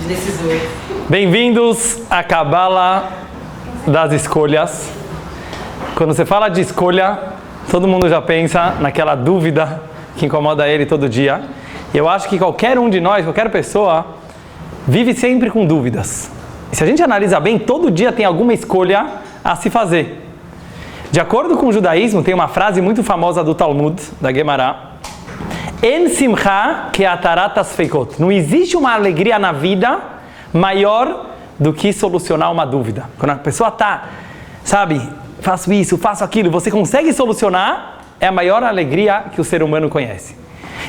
decisões. Bem-vindos à Cabala das escolhas. Quando você fala de escolha, todo mundo já pensa naquela dúvida que incomoda ele todo dia. E eu acho que qualquer um de nós, qualquer pessoa, vive sempre com dúvidas. E se a gente analisar bem, todo dia tem alguma escolha a se fazer. De acordo com o judaísmo, tem uma frase muito famosa do Talmud, da Gemara. En simcha ke'atarat hasfeikot. Não existe uma alegria na vida maior do que solucionar uma dúvida. Quando a pessoa está, faço isso, faço aquilo, você consegue solucionar, é a maior alegria que o ser humano conhece.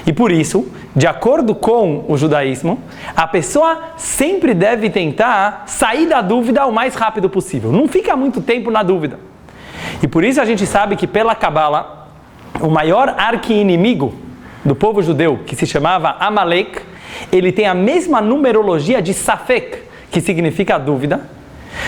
E por isso, de acordo com o judaísmo, a pessoa sempre deve tentar sair da dúvida o mais rápido possível. Não fica muito tempo na dúvida. E por isso a gente sabe que pela Kabbalah, o maior arqui-inimigo do povo judeu, que se chamava Amalek, ele tem a mesma numerologia de Safek, que significa dúvida,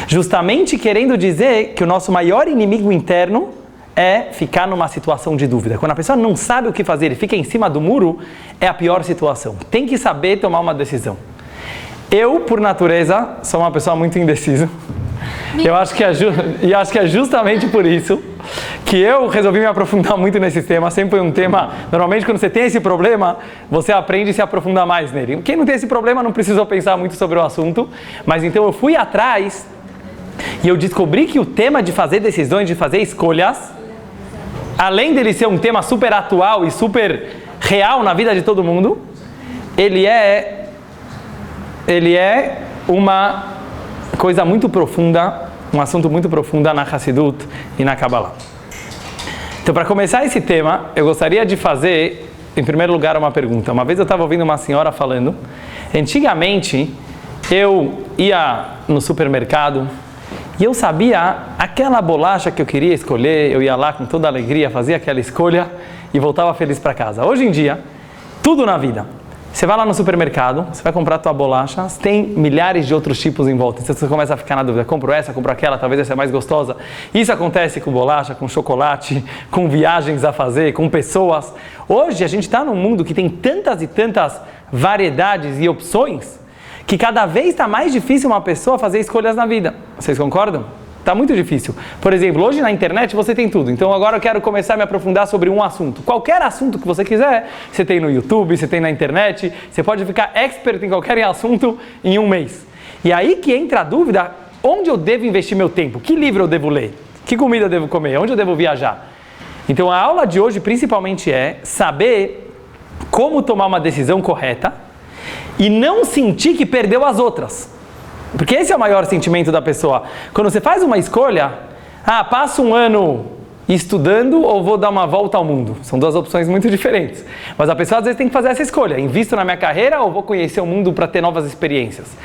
justamente querendo dizer que o nosso maior inimigo interno é ficar numa situação de dúvida. Quando a pessoa não sabe o que fazer e fica em cima do muro, é a pior situação. Tem que saber tomar uma decisão. Eu, por natureza, sou uma pessoa muito indecisa. Eu acho que é justamente por isso que eu resolvi me aprofundar muito nesse tema. Sempre foi um tema, normalmente quando você tem esse problema, você aprende a se aprofundar mais nele. Quem não tem esse problema não precisou pensar muito sobre o assunto, mas então eu fui atrás e eu descobri que o tema de fazer decisões, de fazer escolhas, além dele ser um tema super atual e super real na vida de todo mundo, ele é uma coisa muito profunda, um assunto muito profundo na Hassidut e na Kabbalah. Então, para começar esse tema, eu gostaria de fazer, em primeiro lugar, uma pergunta. Uma vez eu estava ouvindo uma senhora falando, antigamente eu ia no supermercado e eu sabia aquela bolacha que eu queria escolher, eu ia lá com toda alegria, fazia aquela escolha e voltava feliz para casa. Hoje em dia, tudo na vida. Você vai lá no supermercado, você vai comprar a tua bolacha, tem milhares de outros tipos em volta. Então você começa a ficar na dúvida, compro essa, compro aquela, talvez essa é mais gostosa. Isso acontece com bolacha, com chocolate, com viagens a fazer, com pessoas. Hoje a gente está num mundo que tem tantas e tantas variedades e opções que cada vez está mais difícil uma pessoa fazer escolhas na vida. Vocês concordam? Está muito difícil. Por exemplo, hoje na internet você tem tudo. Então agora eu quero começar a me aprofundar sobre um assunto. Qualquer assunto que você quiser, você tem no YouTube, você tem na internet. Você pode ficar expert em qualquer assunto em um mês. E aí que entra a dúvida, onde eu devo investir meu tempo? Que livro eu devo ler? Que comida eu devo comer? Onde eu devo viajar? Então a aula de hoje principalmente é saber como tomar uma decisão correta e não sentir que perdeu as outras. Porque esse é o maior sentimento da pessoa. Quando você faz uma escolha, passo um ano estudando ou vou dar uma volta ao mundo. São duas opções muito diferentes. Mas a pessoa às vezes tem que fazer essa escolha. Invisto na minha carreira ou vou conhecer o mundo para ter novas experiências?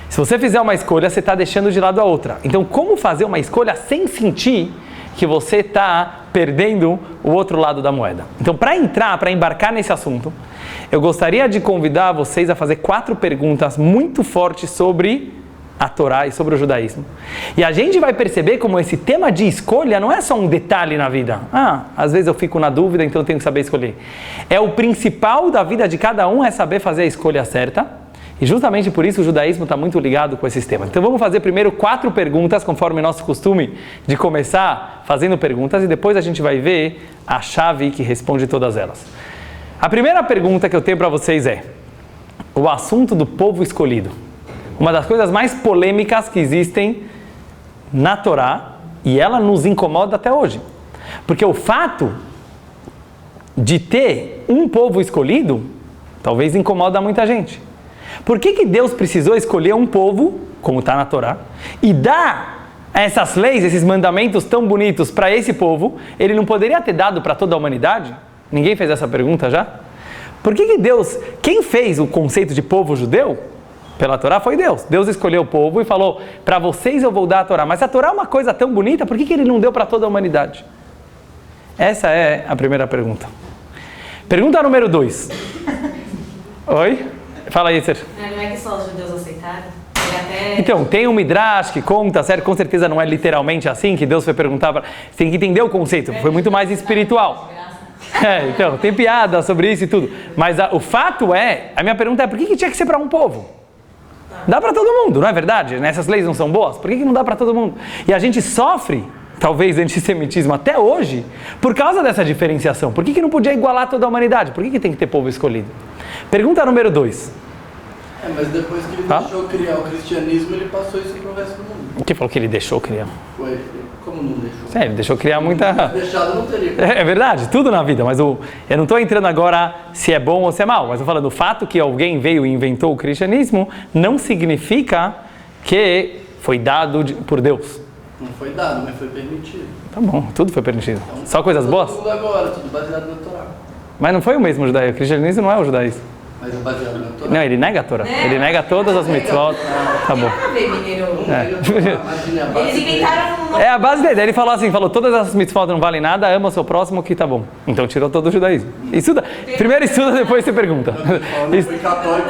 Se você fizer uma escolha, você está deixando de lado a outra. Então, como fazer uma escolha sem sentir que você está perdendo o outro lado da moeda? Então, para embarcar nesse assunto, eu gostaria de convidar vocês a fazer 4 perguntas muito fortes sobre a Torá e sobre o judaísmo. E a gente vai perceber como esse tema de escolha não é só um detalhe na vida. Às vezes eu fico na dúvida, então eu tenho que saber escolher. É o principal da vida de cada um, é saber fazer a escolha certa. E justamente por isso o judaísmo está muito ligado com esses temas. Então vamos fazer primeiro 4 perguntas, conforme nosso costume de começar fazendo perguntas, e depois a gente vai ver a chave que responde todas elas. A primeira pergunta que eu tenho para vocês é o assunto do povo escolhido. Uma das coisas mais polêmicas que existem na Torá, e ela nos incomoda até hoje. Porque o fato de ter um povo escolhido, talvez incomoda muita gente. Por que Deus precisou escolher um povo, como está na Torá, e dar essas leis, esses mandamentos tão bonitos para esse povo? Ele não poderia ter dado para toda a humanidade? Ninguém fez essa pergunta já? Por que Deus, quem fez o conceito de povo judeu? Pela Torá foi Deus. Deus escolheu o povo e falou, para vocês eu vou dar a Torá. Mas a Torá é uma coisa tão bonita, por que Ele não deu para toda a humanidade? Essa é a primeira pergunta. Pergunta número 2. Oi? Fala aí, Ser. Não é que só os judeus aceitaram? Então, tem um Midrash que conta, certo? Com certeza não é literalmente assim, que Deus foi perguntar para... Você tem que entender o conceito, foi muito mais espiritual. Então, tem piada sobre isso e tudo. Mas o fato é, a minha pergunta é, por que tinha que ser para um povo? Dá para todo mundo, não é verdade? Essas leis não são boas? Por que não dá para todo mundo? E a gente sofre, talvez, antissemitismo até hoje, por causa dessa diferenciação. Por que não podia igualar toda a humanidade? Por que tem que ter povo escolhido? Pergunta número 2. Mas depois que ele deixou criar o cristianismo, ele passou isso pro resto do mundo. O que falou que ele deixou criar? Foi, como não deixou? Sim, ele deixou criar muita... Deixado não teria. É verdade, tudo na vida, mas eu não estou entrando agora se é bom ou se é mal, mas eu falando, o fato que alguém veio e inventou o cristianismo não significa que foi dado por Deus. Não foi dado, mas foi permitido. Tá bom, tudo foi permitido. Então, só coisas boas? Tudo agora, tudo baseado na Torá. Mas não foi o mesmo judaísmo, o cristianismo não é o judaísmo. Mas é baseado na Torá. Não, ele nega a Torá. Ele nega todas as mitzvot. Tá bom. Nada a ver, mineiro. Imagina a base Eles inventaram um... É a base dele. Ele falou assim, todas as mitzvot não valem nada, ama o seu próximo que tá bom. Então tirou todo o judaísmo. Estuda. Primeiro estuda, depois você pergunta. Não foi católico,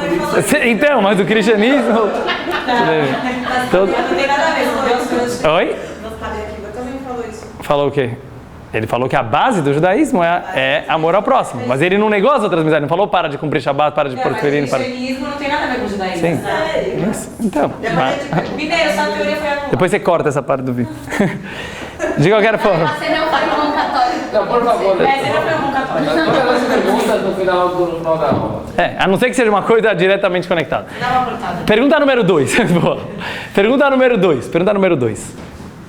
Então, mas o cristianismo... Não tem nada a ver com Deus. Oi? Nosso padre aqui também falou isso. Falou o quê? Ele falou que a base do judaísmo é amor ao próximo. Mas ele não negou as outras mitzvot. Ele não falou para de cumprir Shabbat, para de pôr filhinho. O cristianismo não tem nada a ver com o judaísmo. Sim. Sério? Então. Mineiro, essa teoria foi anulada. Depois você corta essa parte do vídeo. De qualquer forma. Você não foi um bom católico. Não, por favor. Você não foi um bom católico. Todas as perguntas no final da aula. A não ser que seja uma coisa diretamente conectada. Dá uma cortada. Pergunta número 2. Boa. Pergunta número 2. Pergunta número 2.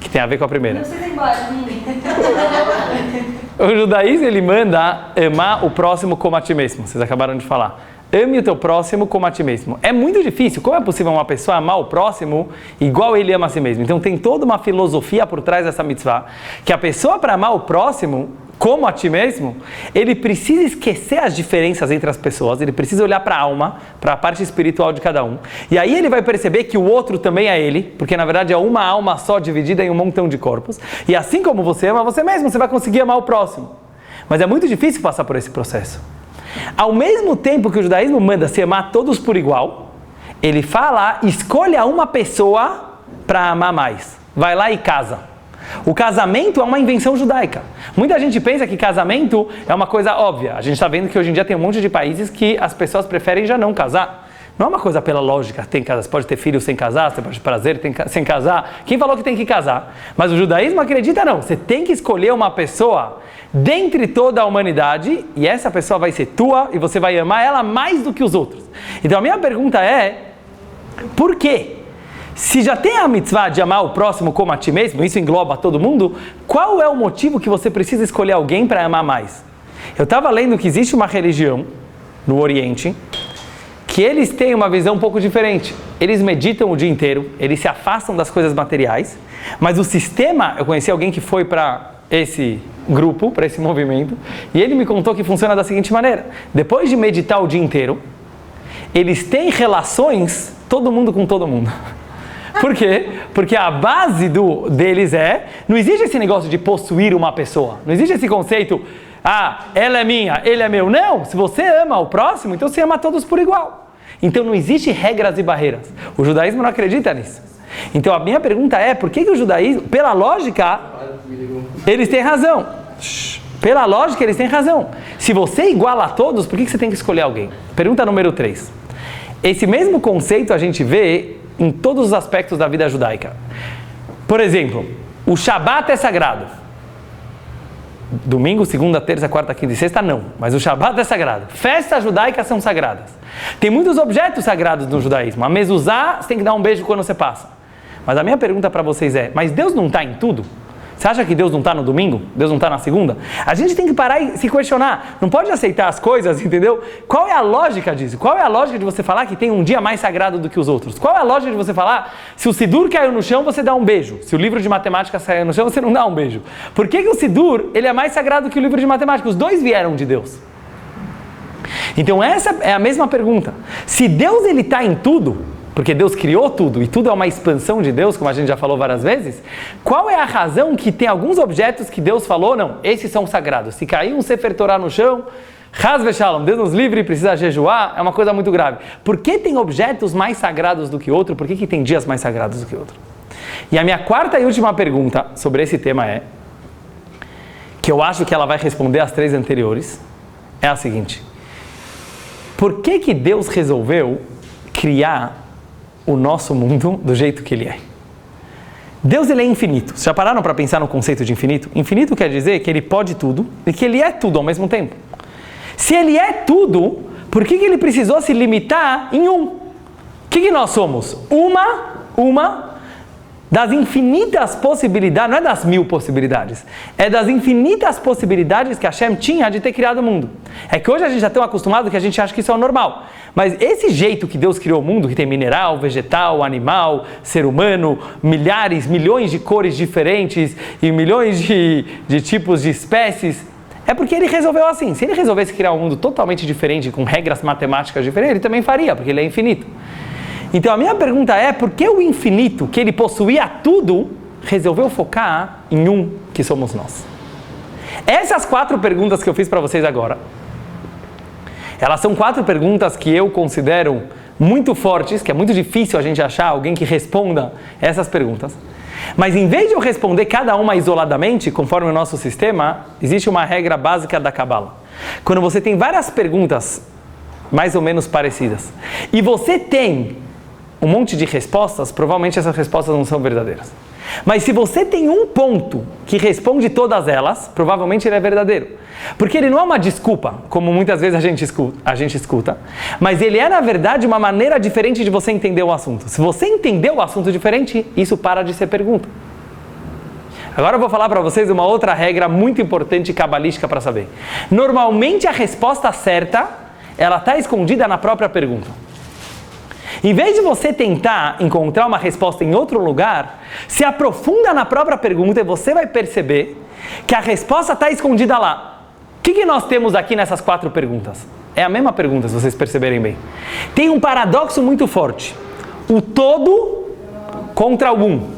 Que tem a ver com a primeira. Você vai embora. O judaísmo, ele manda amar o próximo como a ti mesmo. Vocês acabaram de falar. Ame o teu próximo como a ti mesmo. É muito difícil. Como é possível uma pessoa amar o próximo igual ele ama a si mesmo? Então tem toda uma filosofia por trás dessa mitzvah. Que a pessoa, para amar o próximo como a ti mesmo, ele precisa esquecer as diferenças entre as pessoas. Ele precisa olhar para a alma, para a parte espiritual de cada um. E aí ele vai perceber que o outro também é ele. Porque na verdade é uma alma só dividida em um montão de corpos. E assim como você ama você mesmo, você vai conseguir amar o próximo. Mas é muito difícil passar por esse processo. Ao mesmo tempo que o judaísmo manda se amar todos por igual, ele fala, escolha uma pessoa para amar mais. Vai lá e casa. O casamento é uma invenção judaica. Muita gente pensa que casamento é uma coisa óbvia. A gente está vendo que hoje em dia tem um monte de países que as pessoas preferem já não casar. Não é uma coisa pela lógica, você pode ter filhos sem casar, você pode ter prazer sem casar. Quem falou que tem que casar? Mas o judaísmo acredita não. Você tem que escolher uma pessoa dentre toda a humanidade e essa pessoa vai ser tua e você vai amar ela mais do que os outros. Então a minha pergunta é, por quê? Se já tem a mitzvah de amar o próximo como a ti mesmo, isso engloba todo mundo, qual é o motivo que você precisa escolher alguém para amar mais? Eu estava lendo que existe uma religião no Oriente que eles têm uma visão um pouco diferente. Eles meditam o dia inteiro, eles se afastam das coisas materiais, mas o sistema, eu conheci alguém que foi para esse grupo, para esse movimento, e ele me contou que funciona da seguinte maneira: depois de meditar o dia inteiro, eles têm relações, todo mundo com todo mundo. Por quê? Porque a base deles não existe esse negócio de possuir uma pessoa, não existe esse conceito, ela é minha, ele é meu. Não, se você ama o próximo, então você ama todos por igual. Então não existe regras e barreiras. O judaísmo não acredita nisso. Então a minha pergunta é, por que o judaísmo, pela lógica, eles têm razão. Pela lógica, eles têm razão. Se você iguala a todos, por que você tem que escolher alguém? Pergunta número 3. Esse mesmo conceito a gente vê em todos os aspectos da vida judaica. Por exemplo, o Shabat é sagrado. Domingo, segunda, terça, quarta, quinta e sexta não, mas o Shabat é sagrado. Festas judaicas são sagradas. Tem muitos objetos sagrados no judaísmo. A mezuzá, você tem que dar um beijo quando você passa. Mas a minha pergunta para vocês é, mas Deus não está em tudo? Você acha que Deus não está no domingo? Deus não está na segunda? A gente tem que parar e se questionar. Não pode aceitar as coisas, entendeu? Qual é a lógica disso? Qual é a lógica de você falar que tem um dia mais sagrado do que os outros? Qual é a lógica de você falar, se o Sidur caiu no chão, você dá um beijo. Se o livro de matemática caiu no chão, você não dá um beijo. Por que o Sidur ele é mais sagrado que o livro de matemática? Os dois vieram de Deus. Então essa é a mesma pergunta. Se Deus ele está em tudo, porque Deus criou tudo e tudo é uma expansão de Deus, como a gente já falou várias vezes, qual é a razão que tem alguns objetos que Deus falou, não, esses são sagrados. Se cair um Sefer Torah no chão, Chas v'Shalom, Deus nos livre, precisa jejuar, é uma coisa muito grave. Por que tem objetos mais sagrados do que outro? Por que tem dias mais sagrados do que outro? E a minha quarta e última pergunta sobre esse tema é, que eu acho que ela vai responder as 3 anteriores, é a seguinte: por que Deus resolveu criar o nosso mundo do jeito que ele é. Deus, ele é infinito. Vocês já pararam para pensar no conceito de infinito? Infinito quer dizer que ele pode tudo e que ele é tudo ao mesmo tempo. Se ele é tudo, por que ele precisou se limitar em um? O que nós somos? Uma das infinitas possibilidades, não é das 1000 possibilidades, é das infinitas possibilidades que Hashem tinha de ter criado o mundo. É que hoje a gente já está tão acostumado que a gente acha que isso é o normal. Mas esse jeito que Deus criou o mundo, que tem mineral, vegetal, animal, ser humano, milhares, milhões de cores diferentes e milhões de tipos de espécies, é porque ele resolveu assim. Se ele resolvesse criar um mundo totalmente diferente, com regras matemáticas diferentes, ele também faria, porque ele é infinito. Então a minha pergunta é, por que o infinito, que ele possuía tudo, resolveu focar em um, que somos nós? Essas 4 perguntas que eu fiz para vocês agora, elas são 4 perguntas que eu considero muito fortes, que é muito difícil a gente achar alguém que responda essas perguntas. Mas em vez de eu responder cada uma isoladamente, conforme o nosso sistema, existe uma regra básica da Kabbalah. Quando você tem várias perguntas mais ou menos parecidas, e você tem um monte de respostas, provavelmente essas respostas não são verdadeiras. Mas se você tem um ponto que responde todas elas, provavelmente ele é verdadeiro. Porque ele não é uma desculpa, como muitas vezes a gente escuta, mas ele é, na verdade, uma maneira diferente de você entender o assunto. Se você entender o assunto diferente, isso para de ser pergunta. Agora eu vou falar para vocês uma outra regra muito importante cabalística para saber. Normalmente a resposta certa, ela está escondida na própria pergunta. Em vez de você tentar encontrar uma resposta em outro lugar, se aprofunda na própria pergunta e você vai perceber que a resposta está escondida lá. O que nós temos aqui nessas 4 perguntas? É a mesma pergunta, se vocês perceberem bem. Tem um paradoxo muito forte. O todo contra o um.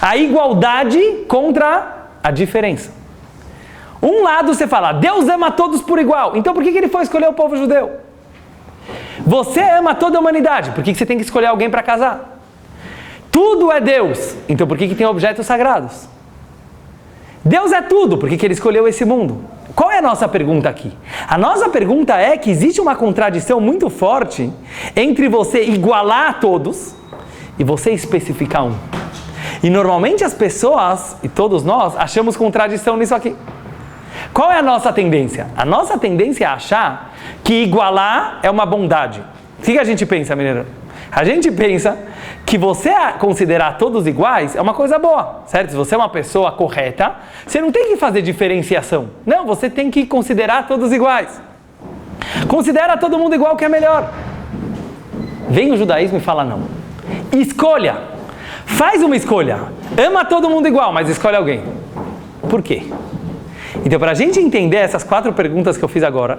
A igualdade contra a diferença. Um lado você fala, Deus ama todos por igual. Então por que ele foi escolher o povo judeu? Você ama toda a humanidade, por que você tem que escolher alguém para casar? Tudo é Deus, então por que tem objetos sagrados? Deus é tudo, por que ele escolheu esse mundo? Qual é a nossa pergunta aqui? A nossa pergunta é que existe uma contradição muito forte entre você igualar a todos e você especificar um. E normalmente as pessoas, e todos nós, achamos contradição nisso aqui. Qual é a nossa tendência? A nossa tendência é achar que igualar é uma bondade. O que a gente pensa, mineiro? A gente pensa que você considerar todos iguais é uma coisa boa, certo? Se você é uma pessoa correta, você não tem que fazer diferenciação. Não, você tem que considerar todos iguais. Considera todo mundo igual que é melhor. Vem o judaísmo e fala não. Escolha. Faz uma escolha. Ama todo mundo igual, mas escolhe alguém. Por quê? Então, para a gente entender essas 4 perguntas que eu fiz agora,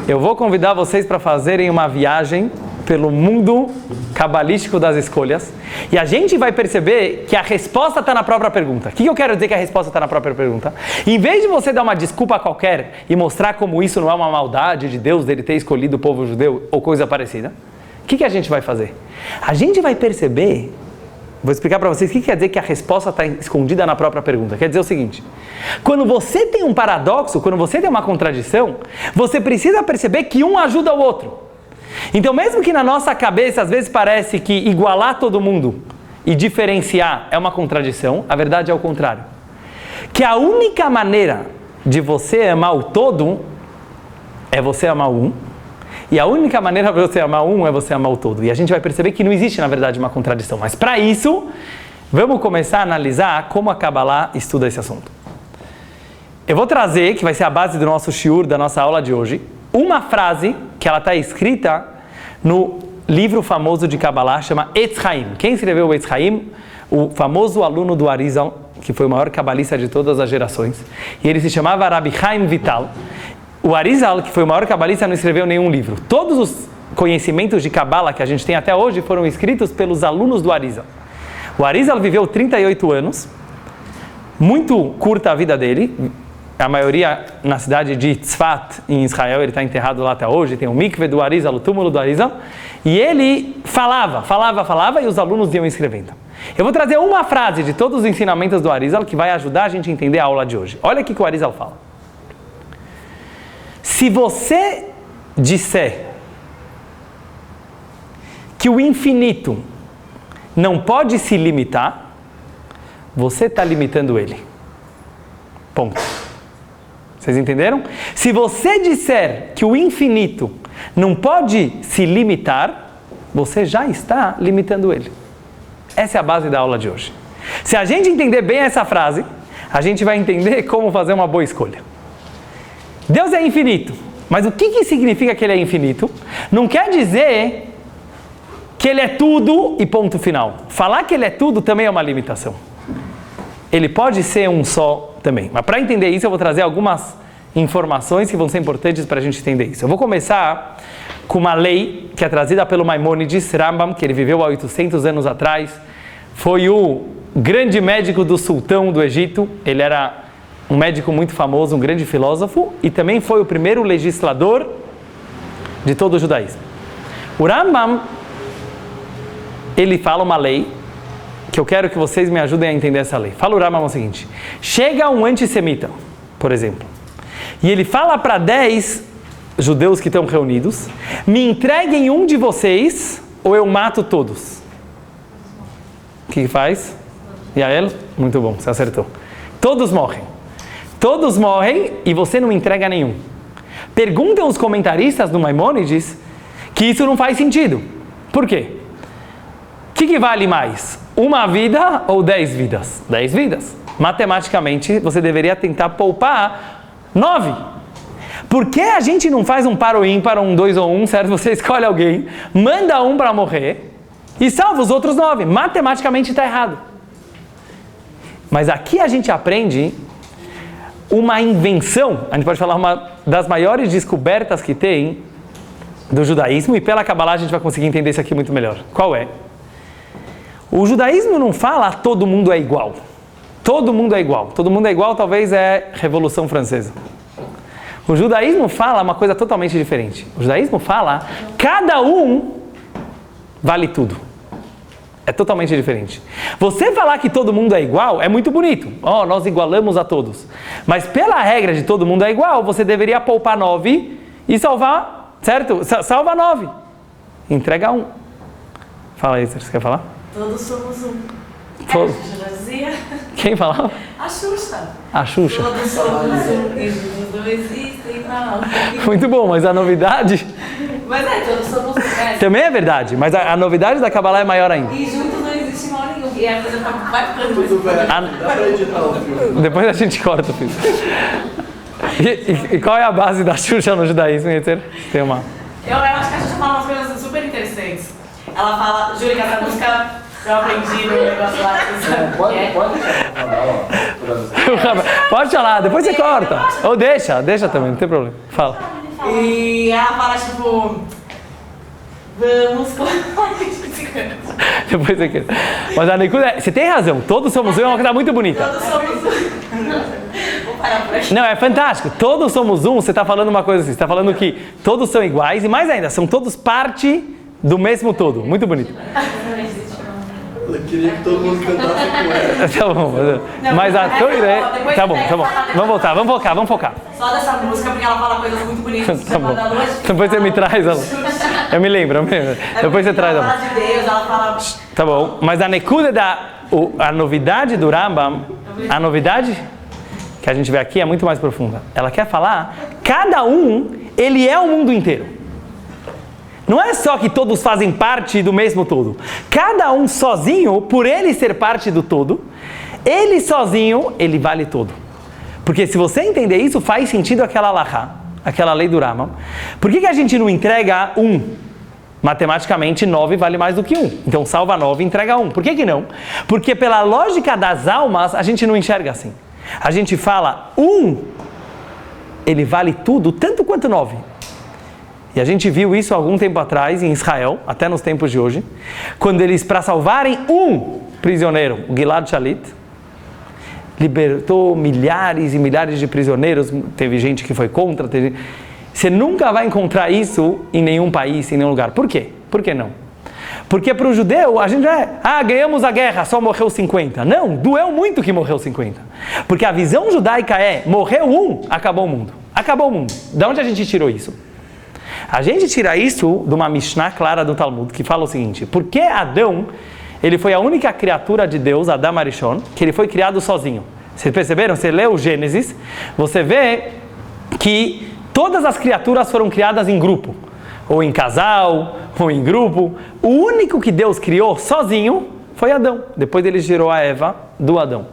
eu vou convidar vocês para fazerem uma viagem pelo mundo cabalístico das escolhas e a gente vai perceber que a resposta está na própria pergunta. O que eu quero dizer que a resposta está na própria pergunta? Em vez de você dar uma desculpa qualquer e mostrar como isso não é uma maldade de Deus, dele ter escolhido o povo judeu ou coisa parecida, o que a gente vai fazer? A gente vai perceber... Vou explicar para vocês o que quer dizer que a resposta está escondida na própria pergunta. Quer dizer o seguinte, quando você tem um paradoxo, quando você tem uma contradição, você precisa perceber que um ajuda o outro. Então mesmo que na nossa cabeça às vezes parece que igualar todo mundo e diferenciar é uma contradição, a verdade é o contrário. Que a única maneira de você amar o todo é você amar o um. E a única maneira de você amar um é você amar o todo. E a gente vai perceber que não existe, na verdade, uma contradição. Mas para isso, vamos começar a analisar como a Kabbalah estuda esse assunto. Eu vou trazer, que vai ser a base do nosso shiur, da nossa aula de hoje, uma frase que ela está escrita no livro famoso de Kabbalah, chama Etz Chaim. Quem escreveu o Etz Chaim? O famoso aluno do Arizal, que foi o maior cabalista de todas as gerações. E ele se chamava Rabbi Chaim Vital. O Arizal, que foi o maior cabalista, não escreveu nenhum livro. Todos os conhecimentos de Kabbalah que a gente tem até hoje foram escritos pelos alunos do Arizal. O Arizal viveu 38 anos, muito curta a vida dele, a maioria na cidade de Tzfat, em Israel, ele está enterrado lá até hoje, tem o mikve do Arizal, o túmulo do Arizal, e ele falava, e os alunos iam escrevendo. Eu vou trazer uma frase de todos os ensinamentos do Arizal que vai ajudar a gente a entender a aula de hoje. Olha o que o Arizal fala. Se você disser que o infinito não pode se limitar, você está limitando ele. Ponto. Vocês entenderam? Se você disser que o infinito não pode se limitar, você já está limitando ele. Essa é a base da aula de hoje. Se a gente entender bem essa frase, a gente vai entender como fazer uma boa escolha. Deus é infinito, mas o que significa que ele é infinito? Não quer dizer que ele é tudo e ponto final. Falar que ele é tudo também é uma limitação. Ele pode ser um só também. Mas para entender isso, eu vou trazer algumas informações que vão ser importantes para a gente entender isso. Eu vou começar com uma lei que é trazida pelo Maimônides, Rambam, que ele viveu há 800 anos atrás. Foi o grande médico do sultão do Egito. Ele era um médico muito famoso, um grande filósofo, e também foi o primeiro legislador de todo o judaísmo. O Rambam, ele fala uma lei que eu quero que vocês me ajudem a entender essa lei. Fala o Rambam o seguinte: chega um antissemita, por exemplo, e ele fala para 10 judeus que estão reunidos: me entreguem um de vocês ou eu mato todos. O que faz? Yael? Muito bom, você acertou. Todos morrem. Todos morrem e você não entrega nenhum. Perguntam os comentaristas do Maimônides que isso não faz sentido. Por quê? O que vale mais? Uma vida ou 10 vidas? 10 vidas. Matematicamente, você deveria tentar poupar 9. Por que a gente não faz um par ou ímpar, um 2 ou 1, certo? Você escolhe alguém, manda um para morrer e salva os outros 9. Matematicamente está errado. Mas aqui a gente aprende uma invenção, a gente pode falar uma das maiores descobertas que tem do judaísmo, e pela Kabbalah a gente vai conseguir entender isso aqui muito melhor. Qual é? O judaísmo não fala todo mundo é igual. Todo mundo é igual. Todo mundo é igual talvez é Revolução Francesa. O judaísmo fala uma coisa totalmente diferente. O judaísmo fala cada um vale tudo. É totalmente diferente. Você falar que todo mundo é igual é muito bonito. Nós igualamos a todos. Mas pela regra de todo mundo é igual, você deveria poupar 9 e salvar, certo? Salva 9. Entrega 1. Fala aí, você quer falar? Todos somos um. Todos. A Xuxa já dizia. Quem falava? A Xuxa. A Xuxa. Todos somos um e juntos não existem não. Muito bom, mas a novidade... Mas todos somos um. Também é verdade, mas a novidade da Kabbalah é maior ainda. E juntos não existe mal nenhum. E a coisa vai ficando mais... Tudo bem. Dá pra editar o filme. Depois a gente corta o filme. E qual é a base da Xuxa no judaísmo, Yeter? Tem uma... Eu acho que a Xuxa fala umas coisas super interessantes. Ela fala, Júlia, que essa música eu aprendi no negócio lá. Pode falar, depois você corta. Ou deixa também, não tem problema. Fala. E ela fala, tipo... Vamos... Depois você quer. Mas a Nikuda, você tem razão, todos somos um, é uma coisa muito bonita. Todos somos um. Vou parar por aqui. Não, é fantástico. Todos somos um, você está falando uma coisa assim, você está falando que todos são iguais e mais ainda, são todos parte do mesmo todo. Muito bonito. Ela queria que todo mundo cantasse com ela. Tá bom, mas a tua ideia... Tá bom. Vamos focar. Só dessa música, porque ela fala coisas muito bonitas. Tá bom. Depois você me traz ela. Eu me lembro. Depois você traz ela. Ela fala de Deus, ela fala... Tá bom, mas a Nekuda a novidade do Rambam, a novidade que a gente vê aqui é muito mais profunda. Ela quer falar, cada um, ele é o mundo inteiro. Não é só que todos fazem parte do mesmo todo. Cada um sozinho, por ele ser parte do todo, ele sozinho, ele vale todo. Porque se você entender isso, faz sentido aquela halakha, aquela lei do Rambam. Por que a gente não entrega 1? Matematicamente, 9 vale mais do que 1. Então, salva 9 e entrega 1. Por que não? Porque pela lógica das almas, a gente não enxerga assim. A gente fala, 1, ele vale tudo, tanto quanto 9. E a gente viu isso há algum tempo atrás em Israel, até nos tempos de hoje, quando eles, para salvarem um prisioneiro, o Gilad Shalit, libertou milhares e milhares de prisioneiros, teve gente que foi contra, você nunca vai encontrar isso em nenhum país, em nenhum lugar. Por quê? Por que não? Porque para o judeu, a gente ganhamos a guerra, só morreu 50. Não, doeu muito que morreu 50. Porque a visão judaica é, morreu um, acabou o mundo. Acabou o mundo. De onde a gente tirou isso? A gente tira isso de uma Mishnah clara do Talmud, que fala o seguinte, por que Adão, ele foi a única criatura de Deus, Adam Arishon, que ele foi criado sozinho. Vocês perceberam? Você lê o Gênesis, você vê que todas as criaturas foram criadas em grupo, ou em casal, ou em grupo. O único que Deus criou sozinho foi Adão. Depois ele gerou a Eva do Adão.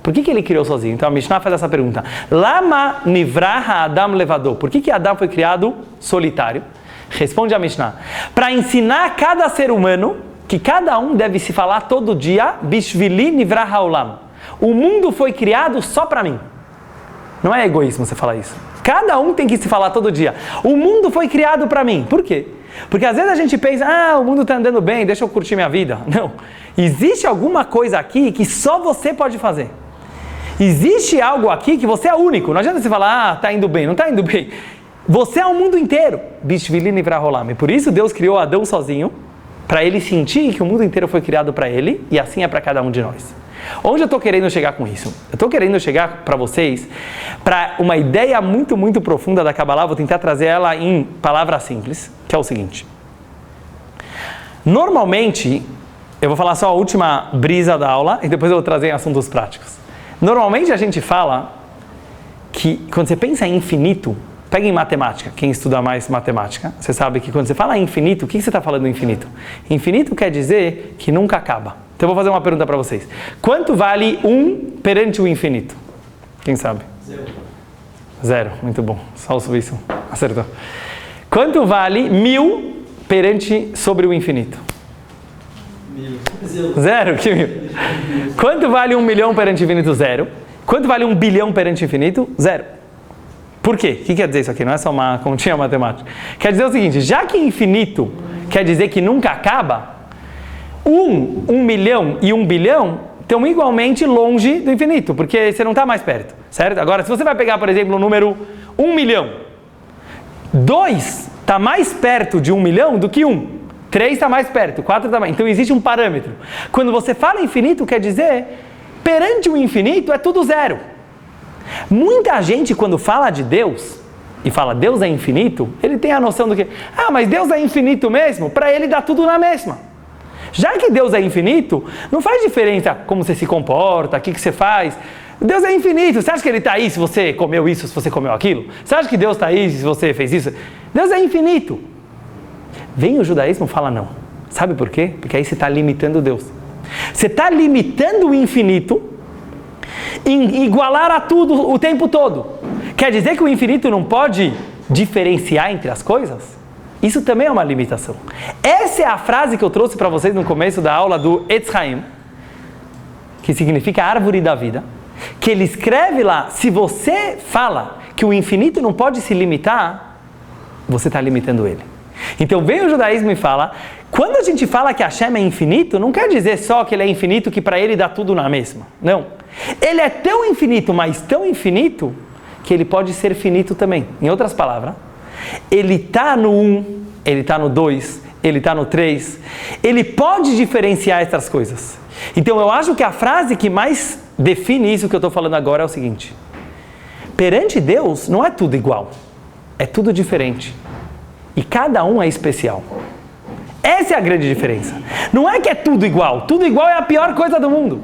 Por que ele criou sozinho? Então a Mishnah faz essa pergunta. Lama nivraha Adam levador. Por que Adão foi criado solitário? Responde a Mishnah. Para ensinar cada ser humano que cada um deve se falar todo dia Bishvili nivraha olam. O mundo foi criado só para mim. Não é egoísmo você falar isso. Cada um tem que se falar todo dia. O mundo foi criado para mim. Por quê? Porque às vezes a gente pensa, o mundo está andando bem, deixa eu curtir minha vida. Não. Existe alguma coisa aqui que só você pode fazer. Existe algo aqui que você é único. Não adianta você falar, está indo bem. Não está indo bem. Você é o mundo inteiro. Bishvili nivraholam. E por isso Deus criou Adão sozinho, para ele sentir que o mundo inteiro foi criado para ele, e assim é para cada um de nós. Onde eu estou querendo chegar com isso? Eu estou querendo chegar para vocês para uma ideia muito, muito profunda da Kabbalah. Vou tentar trazer ela em palavras simples, que é o seguinte. Normalmente, eu vou falar só a última brisa da aula e depois eu vou trazer assuntos práticos. Normalmente a gente fala que quando você pensa em infinito, pega em matemática, quem estuda mais matemática, você sabe que quando você fala em infinito, o que você está falando em infinito? Infinito quer dizer que nunca acaba. Então eu vou fazer uma pergunta para vocês. Quanto vale 1 perante o infinito? Quem sabe? 0. Muito bom. Só o suíço acertou. Quanto vale 1000 perante sobre o infinito? 0. Que 1000? Quanto vale 1 milhão perante o infinito? 0. Quanto vale 1 bilhão perante o infinito? 0. Por quê? O que quer dizer isso aqui? Não é só uma continha matemática. Quer dizer o seguinte, já que infinito quer dizer que nunca acaba, 1 milhão e 1 bilhão estão igualmente longe do infinito, porque você não está mais perto, certo? Agora, se você vai pegar, por exemplo, o número 1 milhão, 2 está mais perto de 1 milhão do que 1. 3 está mais perto, 4 está mais... Então existe um parâmetro. Quando você fala infinito, quer dizer, perante o infinito é tudo 0. Muita gente, quando fala de Deus, e fala Deus é infinito, ele tem a noção do que, mas Deus é infinito mesmo? Para ele dá tudo na mesma. Já que Deus é infinito, não faz diferença como você se comporta, o que você faz. Deus é infinito. Você acha que ele está aí se você comeu isso, se você comeu aquilo? Você acha que Deus está aí se você fez isso? Deus é infinito. Vem o judaísmo e fala não. Sabe por quê? Porque aí você está limitando Deus. Você está limitando o infinito em igualar a tudo o tempo todo. Quer dizer que o infinito não pode diferenciar entre as coisas? Isso também é uma limitação. Essa é a frase que eu trouxe para vocês no começo da aula do Etz Chaim, que significa árvore da vida, que ele escreve lá, se você fala que o infinito não pode se limitar, você está limitando ele. Então vem o judaísmo e fala, quando a gente fala que Hashem é infinito, não quer dizer só que ele é infinito, que para ele dá tudo na mesma. Não. Ele é tão infinito, mas tão infinito, que ele pode ser finito também. Em outras palavras, ele está no 1, ele está no 2, ele está no 3. Ele pode diferenciar essas coisas. Então eu acho que a frase que mais define isso que eu estou falando agora é o seguinte. Perante Deus não é tudo igual. É tudo diferente. E cada um é especial. Essa é a grande diferença. Não é que é tudo igual. Tudo igual é a pior coisa do mundo.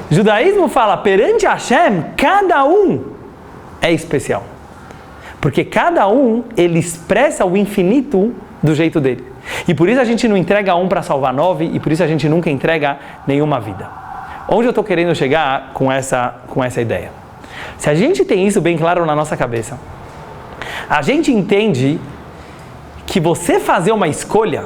O judaísmo fala, perante Hashem, cada um é especial. Porque cada um, ele expressa o infinito do jeito dele. E por isso a gente não entrega um para salvar 9, e por isso a gente nunca entrega nenhuma vida. Onde eu estou querendo chegar com essa ideia? Se a gente tem isso bem claro na nossa cabeça, a gente entende que você fazer uma escolha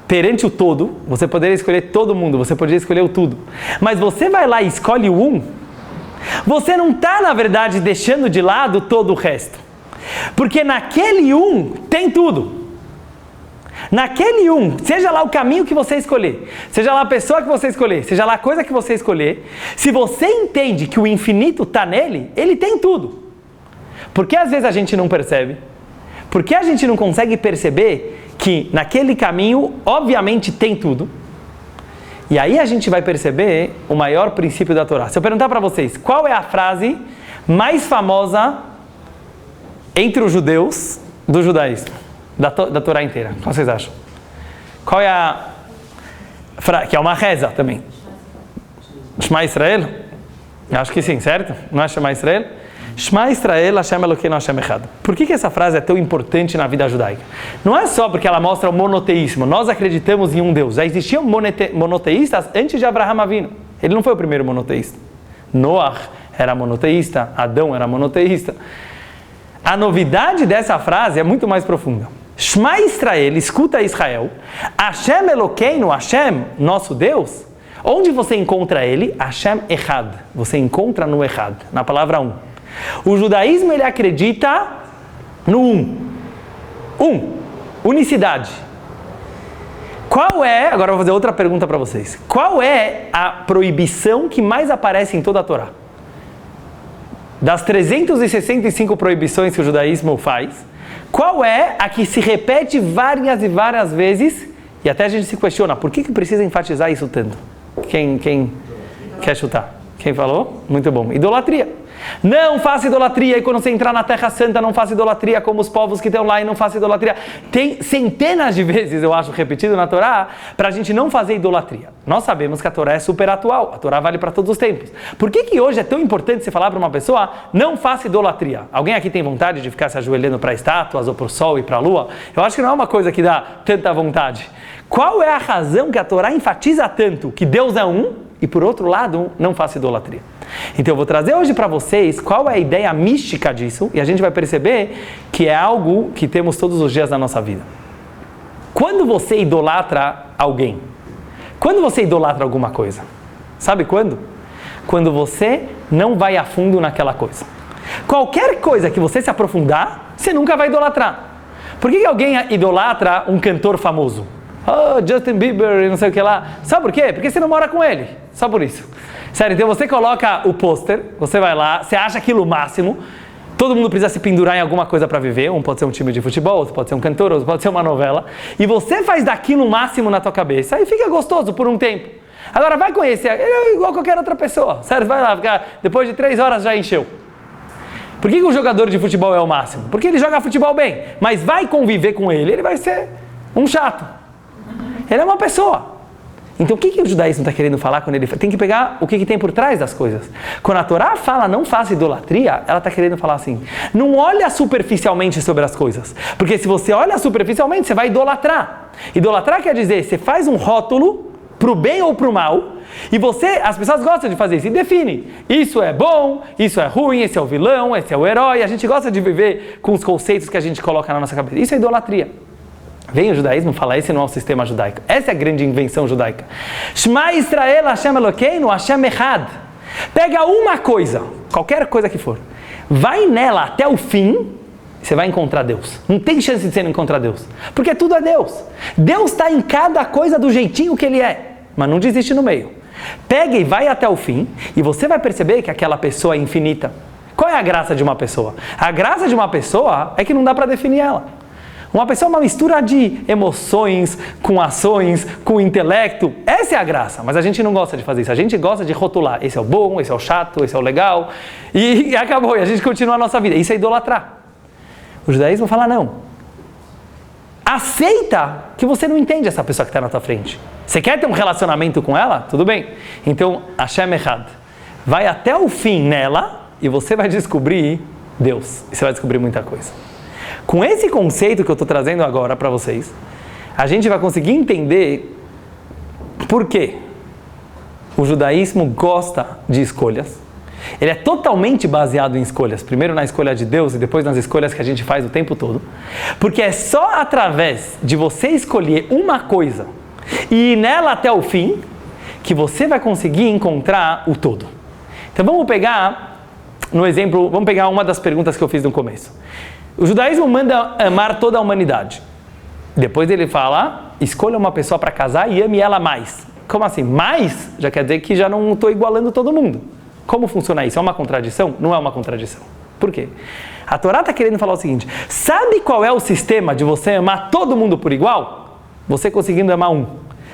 perante o todo, você poderia escolher todo mundo, você poderia escolher o tudo, mas você vai lá e escolhe o 1, você não está, na verdade, deixando de lado todo o resto. Porque naquele 1 tem tudo. Naquele 1, seja lá o caminho que você escolher, seja lá a pessoa que você escolher, seja lá a coisa que você escolher, se você entende que o infinito está nele, ele tem tudo. Por que às vezes a gente não percebe? Por que a gente não consegue perceber que naquele caminho, obviamente, tem tudo? E aí a gente vai perceber o maior princípio da Torá. Se eu perguntar para vocês, qual é a frase mais famosa entre os judeus do judaísmo? Da Torá inteira. Qual vocês acham? Qual é a que é uma reza também. Shema Israel? Acho que sim, certo? Não é Shema Israel? Shema Israel, Hashem Elokeinu Hashem Echad. Por que essa frase é tão importante na vida judaica? Não é só porque ela mostra o monoteísmo. Nós acreditamos em um Deus. Já existiam monoteístas antes de Abraham Avinu. Ele não foi o primeiro monoteísta. Noah era monoteísta, Adão era monoteísta. A novidade dessa frase é muito mais profunda. Shema Israel, escuta Israel, Hashem Elokeinu, Hashem, nosso Deus, onde você encontra ele? Hashem Echad, você encontra no Echad, na palavra um. O judaísmo, ele acredita no unicidade. Qual é, agora eu vou fazer outra pergunta para vocês, qual é a proibição que mais aparece em toda a Torá? Das 365 proibições que o judaísmo faz, qual é a que se repete várias e várias vezes, e até a gente se questiona, por que precisa enfatizar isso tanto? Quem quer chutar? Quem falou? Muito bom. Idolatria. Não faça idolatria, e quando você entrar na Terra Santa, não faça idolatria como os povos que estão lá e não faça idolatria. Tem centenas de vezes, eu acho, repetido na Torá, para a gente não fazer idolatria. Nós sabemos que a Torá é super atual, a Torá vale para todos os tempos. Por que hoje é tão importante você falar para uma pessoa, não faça idolatria? Alguém aqui tem vontade de ficar se ajoelhando para estátuas, ou para o sol e para a lua? Eu acho que não é uma coisa que dá tanta vontade. Qual é a razão que a Torá enfatiza tanto que Deus é um, e por outro lado, não faça idolatria? Então eu vou trazer hoje para vocês qual é a ideia mística disso, e a gente vai perceber que é algo que temos todos os dias na nossa vida. Quando você idolatra alguém, quando você idolatra alguma coisa, sabe quando? Quando você não vai a fundo naquela coisa. Qualquer coisa que você se aprofundar, você nunca vai idolatrar. Por que alguém idolatra um cantor famoso? Oh, Justin Bieber e não sei o que lá. Sabe por quê? Porque você não mora com ele. Só por isso. Sério, então você coloca o pôster, você vai lá, você acha aquilo o máximo, todo mundo precisa se pendurar em alguma coisa para viver, um pode ser um time de futebol, outro pode ser um cantor, outro pode ser uma novela, e você faz daquilo o máximo na tua cabeça, e fica gostoso por um tempo. Agora vai conhecer, ele é igual qualquer outra pessoa, sério, vai lá, depois de 3 horas já encheu. Por que o jogador de futebol é o máximo? Porque ele joga futebol bem, mas vai conviver com ele, ele vai ser um chato. Ele é uma pessoa. Então o que o judaísmo está querendo falar quando ele tem que pegar o que tem por trás das coisas? Quando a Torá fala não faça idolatria, ela está querendo falar assim, não olha superficialmente sobre as coisas, porque se você olha superficialmente, você vai idolatrar. Idolatrar quer dizer, você faz um rótulo para o bem ou para o mal, e as pessoas gostam de fazer isso, e define, isso é bom, isso é ruim, esse é o vilão, esse é o herói, a gente gosta de viver com os conceitos que a gente coloca na nossa cabeça, isso é idolatria. Vem o judaísmo falar, esse não é o sistema judaico. Essa é a grande invenção judaica. Shema Israel, Hashem Elokeinu, Hashem Echad. Pega uma coisa, qualquer coisa que for, vai nela até o fim, você vai encontrar Deus. Não tem chance de você não encontrar Deus. Porque tudo é Deus. Deus está em cada coisa do jeitinho que Ele é. Mas não desiste no meio. Pega e vai até o fim, e você vai perceber que aquela pessoa é infinita. Qual é a graça de uma pessoa? A graça de uma pessoa é que não dá para definir ela. Uma pessoa é uma mistura de emoções, com ações, com intelecto. Essa é a graça, mas a gente não gosta de fazer isso. A gente gosta de rotular. Esse é o bom, esse é o chato, esse é o legal. E acabou, e a gente continua a nossa vida. Isso é idolatrar. O judaísmo fala não. Aceita que você não entende essa pessoa que está na tua frente. Você quer ter um relacionamento com ela? Tudo bem. Então, Hashem Echad. Vai até o fim nela e você vai descobrir Deus. E você vai descobrir muita coisa. Com esse conceito que eu estou trazendo agora para vocês, a gente vai conseguir entender por que o judaísmo gosta de escolhas. Ele é totalmente baseado em escolhas. Primeiro na escolha de Deus e depois nas escolhas que a gente faz o tempo todo. Porque é só através de você escolher uma coisa e ir nela até o fim que você vai conseguir encontrar o todo. Então vamos pegar, no exemplo, vamos pegar uma das perguntas que eu fiz no começo. O judaísmo manda amar toda a humanidade. Depois ele fala, escolha uma pessoa para casar e ame ela mais. Como assim? Mais? Já quer dizer que já não estou igualando todo mundo. Como funciona isso? É uma contradição? Não é uma contradição. Por quê? A Torá está querendo falar o seguinte, sabe qual é o sistema de você amar todo mundo por igual? Você conseguindo amar um.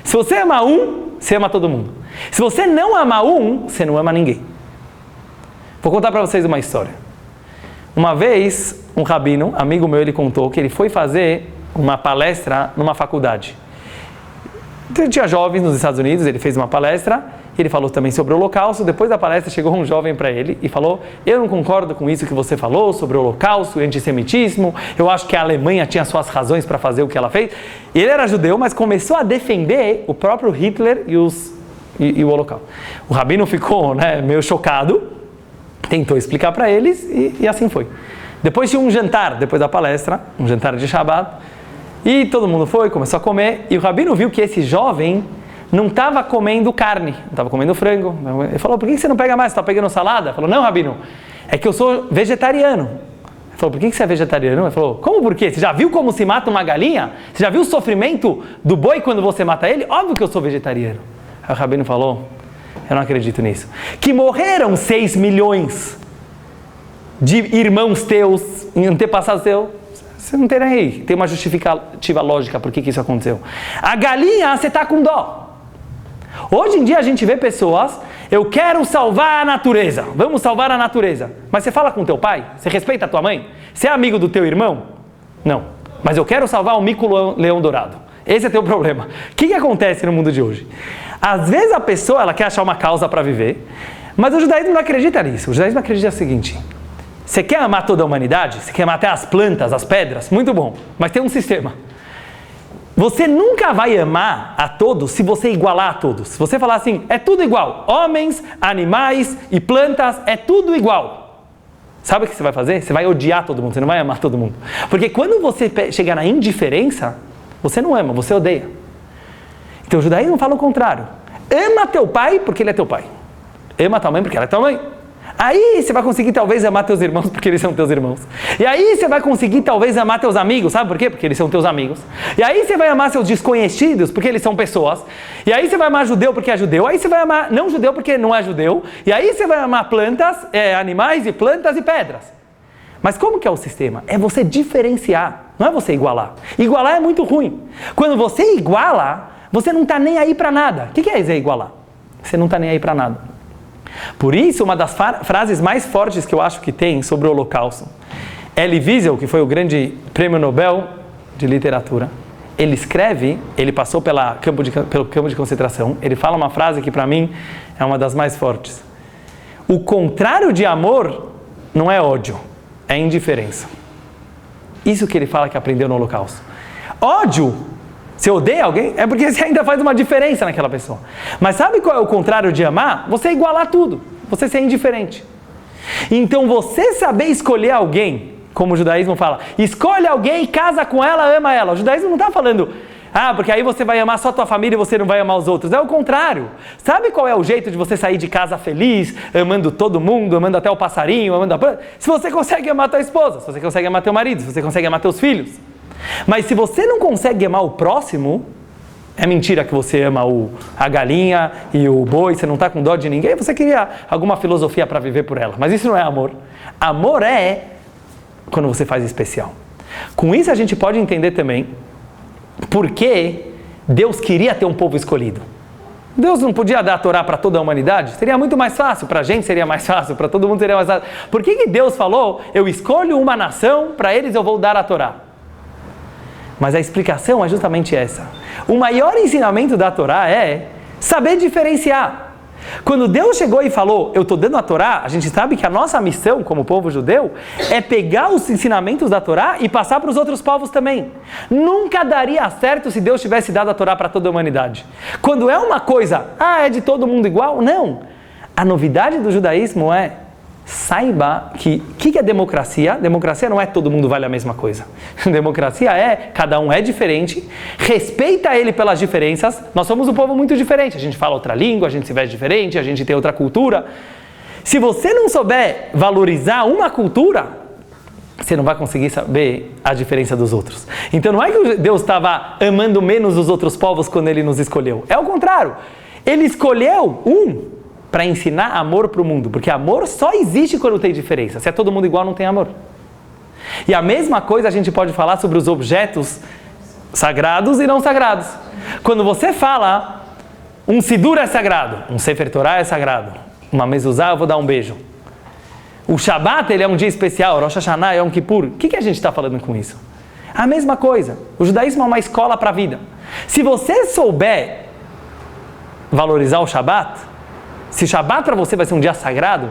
Se você ama um, você ama todo mundo. Se você não ama um, você não ama ninguém. Vou contar para vocês uma história. Uma vez, um rabino, amigo meu, ele contou que ele foi fazer uma palestra numa faculdade. Então, tinha jovens nos Estados Unidos, ele fez uma palestra, ele falou também sobre o Holocausto. Depois da palestra chegou um jovem para ele e falou: eu não concordo com isso que você falou sobre o Holocausto e antissemitismo, eu acho que a Alemanha tinha suas razões para fazer o que ela fez. Ele era judeu, mas começou a defender o próprio Hitler e o Holocausto. O rabino ficou, meio chocado, tentou explicar para eles e assim foi. Depois tinha um jantar, depois da palestra, um jantar de Shabbat, e todo mundo foi, começou a comer, e o rabino viu que esse jovem não estava comendo carne, não estava comendo frango. Ele falou: por que você não pega mais? Você está pegando salada? Ele falou: não, rabino, é que eu sou vegetariano. Ele falou: por que você é vegetariano? Ele falou: como por quê? Você já viu como se mata uma galinha? Você já viu o sofrimento do boi quando você mata ele? Óbvio que eu sou vegetariano. Aí o rabino falou: eu não acredito nisso. Que morreram 6 milhões de irmãos teus, antepassados teus. Você não tem nem aí. Tem uma justificativa lógica por que isso aconteceu. A galinha, você está com dó. Hoje em dia a gente vê pessoas: eu quero salvar a natureza, vamos salvar a natureza. Mas você fala com teu pai? Você respeita a tua mãe? Você é amigo do teu irmão? Não. Mas eu quero salvar o mico-leão dourado. Esse é teu problema. O que acontece no mundo de hoje? Às vezes a pessoa ela quer achar uma causa para viver, mas o judaísmo não acredita nisso. O judaísmo acredita o seguinte: você quer amar toda a humanidade? Você quer matar as plantas, as pedras? Muito bom, mas tem um sistema. Você nunca vai amar a todos se você igualar a todos. Se você falar assim: é tudo igual, homens, animais e plantas, é tudo igual. Sabe o que você vai fazer? Você vai odiar todo mundo, você não vai amar todo mundo. Porque quando você chegar na indiferença, você não ama, você odeia. Então o judaísmo fala o contrário. Ama teu pai porque ele é teu pai. Ama tua mãe porque ela é tua mãe. Aí você vai conseguir talvez amar teus irmãos porque eles são teus irmãos. E aí você vai conseguir talvez amar teus amigos, sabe por quê? Porque eles são teus amigos. E aí você vai amar seus desconhecidos porque eles são pessoas. E aí você vai amar judeu porque é judeu. Aí você vai amar não judeu porque não é judeu. E aí você vai amar plantas, animais e plantas e pedras. Mas como que é o sistema? É você diferenciar, não é você igualar. Igualar é muito ruim. Quando você iguala, você não está nem aí para nada. O que é igualar? Você não está nem aí para nada. Por isso, uma das frases mais fortes que eu acho que tem sobre o Holocausto, Elie Wiesel, que foi o grande prêmio Nobel de literatura, ele escreve, ele passou pelo campo de concentração, ele fala uma frase que para mim é uma das mais fortes. O contrário de amor não é ódio, é indiferença. Isso que ele fala que aprendeu no Holocausto. Ódio, você odeia alguém, é porque você ainda faz uma diferença naquela pessoa. Mas sabe qual é o contrário de amar? Você igualar tudo, você ser indiferente. Então você saber escolher alguém, como o judaísmo fala, escolhe alguém, casa com ela, ama ela. O judaísmo não está falando: porque aí você vai amar só a tua família e você não vai amar os outros. É o contrário. Sabe qual é o jeito de você sair de casa feliz, amando todo mundo, amando até o passarinho, amando a planta? Se você consegue amar tua esposa, se você consegue amar teu marido, se você consegue amar teus filhos. Mas se você não consegue amar o próximo, é mentira que você ama a galinha e o boi, você não está com dó de ninguém, você queria alguma filosofia para viver por ela. Mas isso não é amor. Amor é quando você faz especial. Com isso a gente pode entender também por que Deus queria ter um povo escolhido. Deus não podia dar a Torá para toda a humanidade? Seria muito mais fácil, para a gente seria mais fácil, para todo mundo seria mais fácil. Por que Deus falou: eu escolho uma nação, para eles eu vou dar a Torá? Mas a explicação é justamente essa. O maior ensinamento da Torá é saber diferenciar. Quando Deus chegou e falou: eu estou dando a Torá, a gente sabe que a nossa missão como povo judeu é pegar os ensinamentos da Torá e passar para os outros povos também. Nunca daria certo se Deus tivesse dado a Torá para toda a humanidade. Quando é uma coisa, é de todo mundo igual? Não. A novidade do judaísmo é: saiba que é democracia? Democracia não é todo mundo vale a mesma coisa. Democracia é cada um é diferente, respeita ele pelas diferenças. Nós somos um povo muito diferente, a gente fala outra língua, a gente se veste diferente, a gente tem outra cultura. Se você não souber valorizar uma cultura, você não vai conseguir saber a diferença dos outros. Então não é que Deus estava amando menos os outros povos quando Ele nos escolheu. É o contrário. Ele escolheu para ensinar amor para o mundo, porque amor só existe quando tem diferença. Se é todo mundo igual, não tem amor. E a mesma coisa a gente pode falar sobre os objetos sagrados e não sagrados. Quando você fala, um Sidur é sagrado, um Sefer Torah é sagrado, uma mezuzá eu vou dar um beijo. O Shabat, ele é um dia especial, Rosh Hashanah, Yom Kippur. O que a gente está falando com isso? A mesma coisa. O judaísmo é uma escola para a vida. Se você souber valorizar o Shabat, se Shabat para você vai ser um dia sagrado,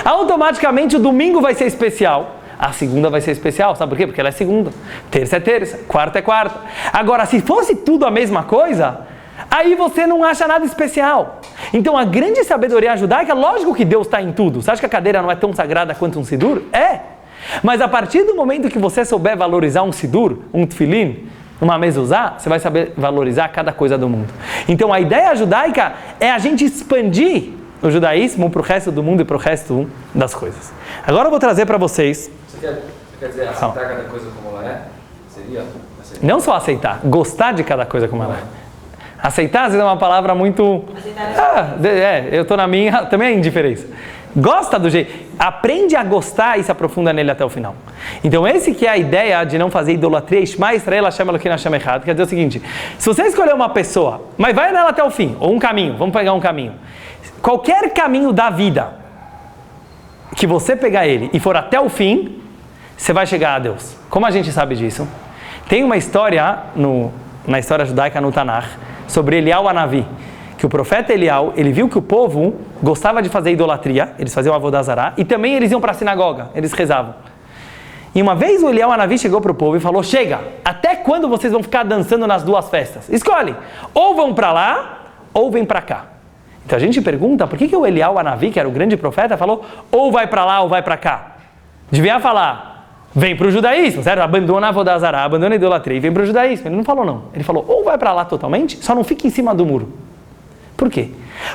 automaticamente o domingo vai ser especial. A segunda vai ser especial, sabe por quê? Porque ela é segunda. Terça é terça, quarta é quarta. Agora, se fosse tudo a mesma coisa, aí você não acha nada especial. Então, a grande sabedoria judaica, lógico que Deus está em tudo. Você acha que a cadeira não é tão sagrada quanto um sidur? É. Mas a partir do momento que você souber valorizar um sidur, um tefilin, uma mezuzá, você vai saber valorizar cada coisa do mundo. Então, a ideia judaica é a gente expandir o judaísmo para o resto do mundo e para o resto das coisas. Agora eu vou trazer para vocês... Você quer dizer aceitar cada coisa como ela é? Seria? Aceitar. Não só aceitar, gostar de cada coisa como ela é. Aceitar, às vezes, é uma palavra muito... eu estou na minha, também é indiferença. Gosta do jeito, aprende a gostar e se aprofunda nele até o final. Então esse que é a ideia de não fazer idolatria, Ishma Israel Hashem Elokeinu Hashem Echad, quer dizer o seguinte, se você escolher uma pessoa, mas vai nela até o fim, ou um caminho, vamos pegar um caminho. Qualquer caminho da vida, que você pegar ele e for até o fim, você vai chegar a Deus. Como a gente sabe disso? Tem uma história na história judaica no Tanakh sobre Eliyahu Hanavi, que o profeta Eliyahu, ele viu que o povo gostava de fazer idolatria, eles faziam avodah zará, e também eles iam para a sinagoga, eles rezavam. E uma vez o Eliyahu Hanavi chegou para o povo e falou, chega, até quando vocês vão ficar dançando nas duas festas? Escolhe, ou vão para lá, ou vem para cá. Então a gente pergunta, por que o Eliyahu Hanavi, que era o grande profeta, falou, ou vai para lá, ou vai para cá? Devia falar, vem para o judaísmo, certo? Abandona a avodah zará, abandona a idolatria e vem para o judaísmo. Ele não falou não, ele falou, ou vai para lá totalmente, só não fique em cima do muro. Por quê?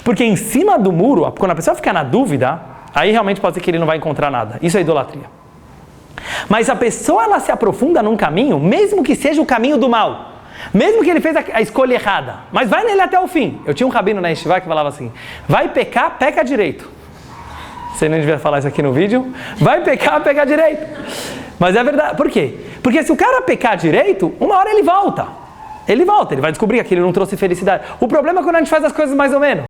Porque em cima do muro, quando a pessoa ficar na dúvida, aí realmente pode ser que ele não vai encontrar nada. Isso é idolatria. Mas a pessoa, ela se aprofunda num caminho, mesmo que seja o caminho do mal. Mesmo que ele fez a escolha errada. Mas vai nele até o fim. Eu tinha um rabino na Yeshiva que falava assim, vai pecar, peca direito. Você não devia falar isso aqui no vídeo. Vai pecar, peca direito. Mas é verdade. Por quê? Porque se o cara pecar direito, uma hora ele volta. Ele volta, ele vai descobrir que aquilo não trouxe felicidade. O problema é quando a gente faz as coisas mais ou menos.